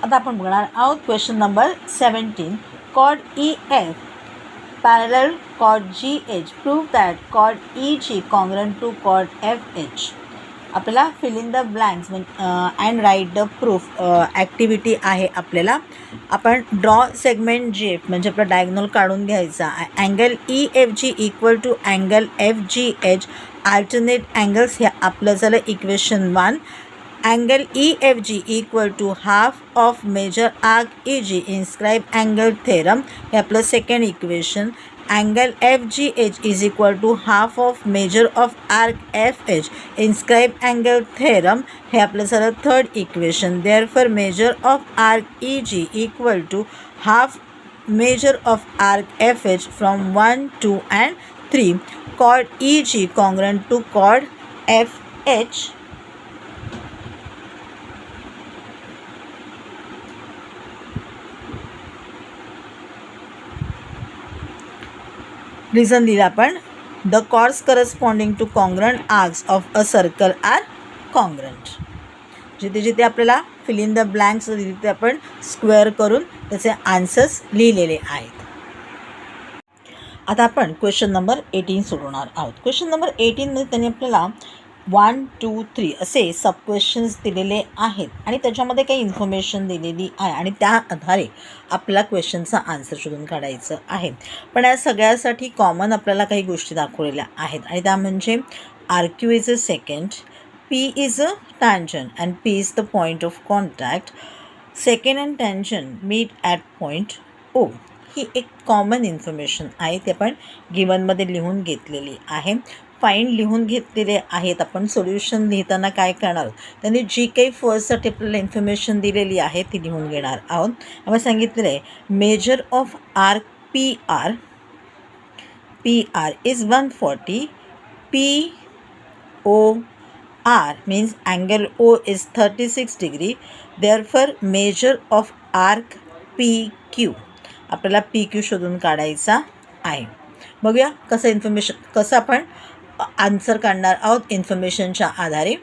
आता आपण बघणार आहोत question number 17. Chord EF parallel chord GH. Prove that chord EG congruent to chord FH. आपल्याला fill in the blanks and write the proof activity आहे. आपल्याला आपण ड्रॉ सेगमेंट GF म्हणजे आपला डायगोनल काढून घ्यायचा. Angle EFG equal to angle FGH alternate angles हे आपलं झालं equation 1. Angle EFG equal to half of major arc EG. Inscribe angle theorem. हे आपलं second equation. Angle FGH is equal to half of measure of arc FH. Inscribe angle theorem. हे आपलं झालं third equation. Therefore measure of arc EG equal to half measure of arc FH from 1, 2 and 3. Chord EG congruent to chord FH. Reason लिहिलं आपण. The chords corresponding to congruent arcs of a circle are congruent. जिथे जिथे आपल्याला fill in the blanks तिथे आपण square करून त्याचे answers लिहिलेले आहेत. आता आपण क्वेश्चन नंबर 18 सोडवणार आहोत. क्वेश्चन नंबर 18मध्ये त्यांनी आपल्याला 1, 2, 3 असे सब क्वेश्चन्स दिलेले आहेत आणि त्याच्यामध्ये काही इन्फॉर्मेशन दिलेली आहे आणि त्या आधारे आपल्याला क्वेश्चनचा आन्सर शोधून काढायचं आहे. पण या सगळ्यासाठी कॉमन आपल्याला काही गोष्टी दाखवलेल्या आहेत आणि त्या म्हणजे RQ is a secant, P is a tangent and P is the point of contact. Secant and tangent meet at point O. ही एक कॉमन इन्फॉर्मेशन आहे. ते आपण गिवनमध्ये लिहून घेतलेली आहे. फाईंड लिहून घेतलेले आहेत. आपण सोल्युशन लिहिताना काय करणार आहोत, त्यांनी जी काही फर्स्टसाठी आपल्याला इन्फॉर्मेशन दिलेली आहे ती लिहून घेणार आहोत. आम्हाला सांगितलेलं आहे measure of arc PR is 140. POR means angle O is 36 degree. Therefore measure of arc PQ. आपल्याला PQ शोधून काढायचा आहे. बघूया कसं आपण आन्सर काढणार आहोत इन्फॉर्मेशनच्या आधारे.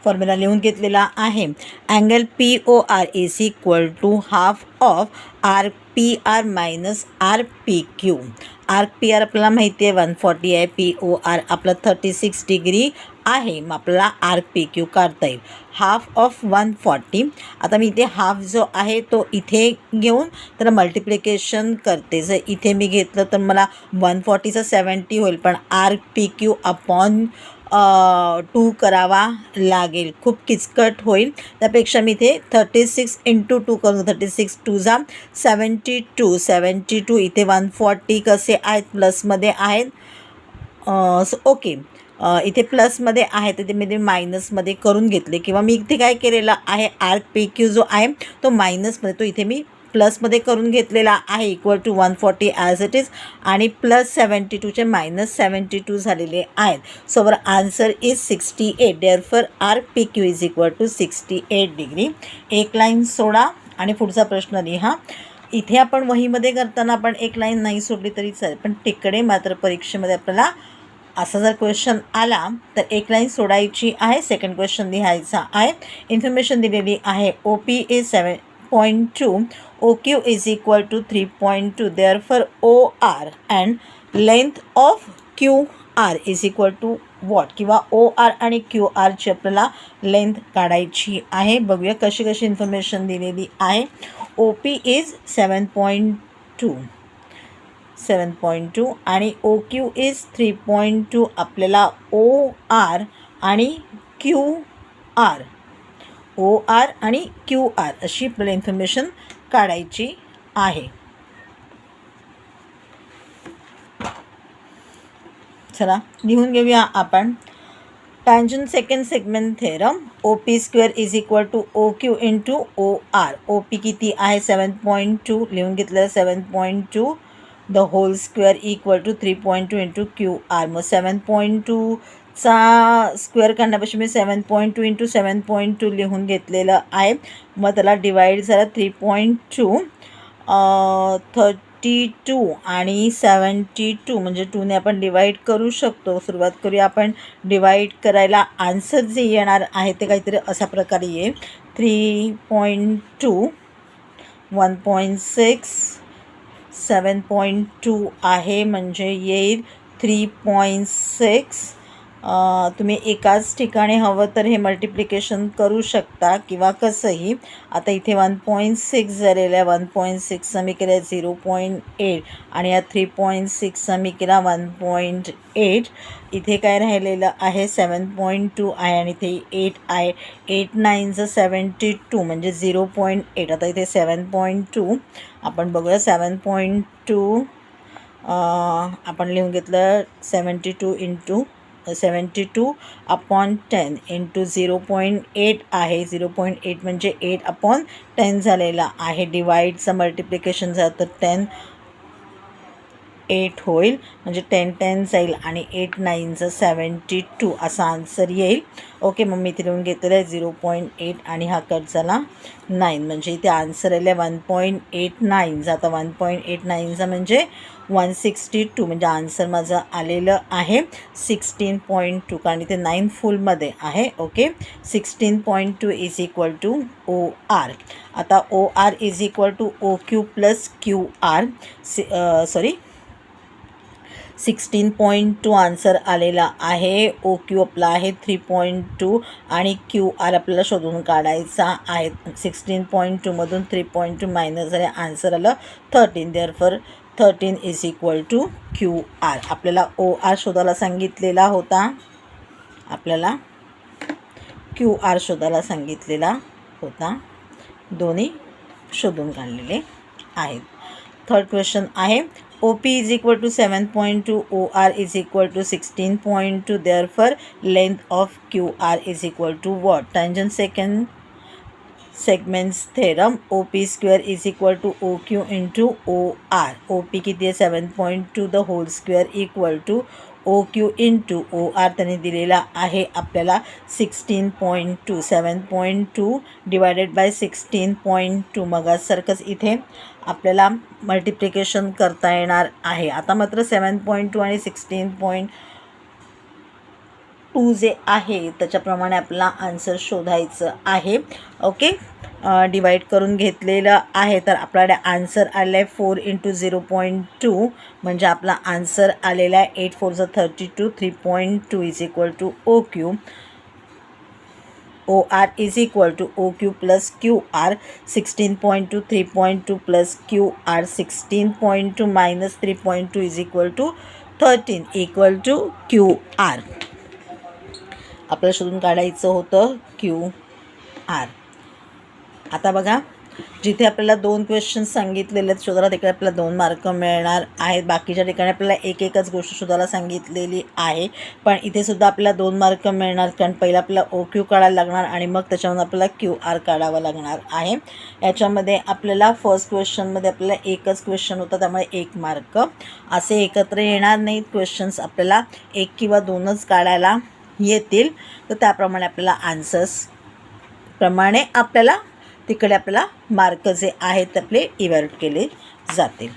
फॉर्म्युला लिहून घेतलेला आहे. Angle POR is equal to half of RPR minus RPQ. RPR आपल्याला माहिती आहे 140 आहे. POR आपला 36 डिग्री आहे. मग आपल्याला RPQ काढता येईल. Half of 140. आता मी इथे हाफ जो आहे तो इथे घेऊन त्याला मल्टिप्लिकेशन करते. जर इथे मी घेतलं तर मला 140चा 70 होईल, पण RPQ अपॉन 2 करावा लागेल. खूप किचकट होईल. त्यापेक्षा मी इथे 36 × 2 करून 36 2 जा 72 इथे 140 कसे आहेत प्लसमध्ये आहेत. ओके इथे प्लसमध्ये आहे तर ते मी मायनसमध्ये करून घेतले किंवा मी इथे काय केलेलं आहे RPQ जो आहे तो मायनसमध्ये तो इथे मी प्लसमध्ये करून घेतलेला आहे equal to 140 as it is आणि प्लस 72चे मायनस 72 झालेले आहेत. So our answer is 68. Therefore RPQ is equal to 68 degree. एक लाईन सोडा आणि पुढचा प्रश्न लिहा. इथे आपण वहीमध्ये करताना आपण एक लाईन नाही सोडली तरी चालेल, पण तिकडे मात्र परीक्षेमध्ये आपल्याला असा जर क्वेश्चन आला तर एक लाईन सोडायची आहे. सेकंड क्वेश्चन लिहायचा आहे. इन्फॉर्मेशन दिलेली आहे. OP is 7.2. OQ is equal to 3.2. Therefore OR and length of QR is equal to what? किंवा OR आणि QRची आपल्याला लेंथ काढायची आहे. बघूया कशी कशी इन्फॉर्मेशन दिलेली आहे. OP इज 7.2 आणि OQ इज 3.2. आपल्याला OR आणि QR अशी आपल्याला इन्फॉर्मेशन काढायची आहे. चला लिहून घेऊया आपण. Tangent secant segment theorem. OP² is equal to OQ into OR. OP किती आहे 7.2 लिहून घेतलं 7.2 the whole square equal to 3.2 into QR. मग 7.2चा स्क्वेअर काढण्यापासून मी 7.2 इंटू 7.2 लिहून घेतलेलं आहे. मग त्याला डिवाईड झालं 3.2 32 आणि 72 म्हणजे 2ने आपण डिवाईड करू शकतो. सुरुवात करूया आपण डिवाईड करायला. आन्सर जे येणार आहे ते काहीतरी अशा प्रकारे येईल 3.2, 1.6, 7.2 आहे, म्हणजे येईल 3.6. तुम्ही एकाच ठिकाणी हवं तर हे मल्टिप्लिकेशन करू शकता किंवा कसंही. आता इथे 1.6 झालेलं आहे, 1.6चा मी केला 0.8 आणि या 3.6चा मी केला 1.8. इथे काय राहिलेलं आहे 7.2 आहे आणि इथे 8 आहे. 8 9 72 म्हणजे 0.8. आता इथे 7.2 आपण बघूया. 7.2 आपण लिहून घेतलं 72/10 इंटू 0.8 आहे. 0.8 म्हणजे 8/10 झालेला आहे. डिवाईडचं मल्टिप्लिकेशन झालं तर 8 होईल, म्हणजे 10 जाईल आणि 8 9 72 असा आन्सर येईल. ओके, मग मी इथे लिहून घेतलेलं आहे 0.8 आणि हा कट झाला 9, म्हणजे इथे आन्सर आले 1.89. आता 1.89 म्हणजे 162, म्हणजे आन्सर माझं आलेलं आहे 16.2, कारण इथे 9 फुलमध्ये आहे. Okay, 16.2 is equal to OR. आता OR is equal to OQ plus QR. 16.2 answer आलेला आहे. OQ आपला आहे 3.2 आणि QR आपल्याला शोधून काढायचा आहे. 16.2मधून 3.2 मायनस झाले, आन्सर आलं 13. Therefore 13 is equal to QR. आपल्याला OR शोधायला सांगितलेला होता, आपल्याला QR शोधायला सांगितलेला होता. दोन्ही शोधून काढलेले आहेत. थर्ड क्वेश्चन आहे OP is equal to 7.2, OR is equal to 16.2. Therefore length of QR is equal to what? Tangent secant segments theorem. OP square is equal to OQ into OR. OP किती आहे 7.2, the whole square equal to OQ into OR त्याने दिलेला आहे आपल्याला 16.2. 7.2 divided by 16.2. मगासारखंच इथे आपल्याला multiplication करता येणार आहे. आता मात्र 7.2 आणि 16.2 जे आहे त्याच्याप्रमाणे आपल्याला आन्सर शोधायचं आहे. ओके, डिवाईड करून घेतलेलं आहे, तर आपल्याला आन्सर आलं आहे 4 इंटू 0.2, म्हणजे आपला आन्सर आलेला आहे 8 4 32. 3.2 is equal to OQ. OR is equal to OQ plus QR. 16.2 3.2 plus QR. 16.2 minus 3.2 is equal to 13 equal to QR. आपल्याला शोधून काढायचं होतं QR. आता बघा, जिथे आपल्याला 2 क्वेश्चन सांगितलेले आहेत शोधायला, तिकडे आपल्याला 2 मार्क मिळणार आहेत. बाकीच्या ठिकाणी आपल्याला एकच गोष्ट शोधायला सांगितलेली आहे, पण इथे सुद्धा आपल्याला 2 मार्क मिळणार, कारण पहिला आपल्याला OQ काढायला लागणार आणि मग त्याच्यामध्ये आपल्याला QR काढावं लागणार आहे. याच्यामध्ये आपल्याला फर्स्ट क्वेश्चनमध्ये आपल्याला एकच क्वेश्चन होता, त्यामुळे 1 मार्क. असे एकत्र येणार नाहीत क्वेश्चन्स, आपल्याला 1 किंवा 2च काढायला येतील. तर त्याप्रमाणे आपल्याला आन्सर्स प्रमाणे आपल्याला तिकडे आपल्याला मार्क जे आहेत आपले इव्हॅल्युएट केले जातील.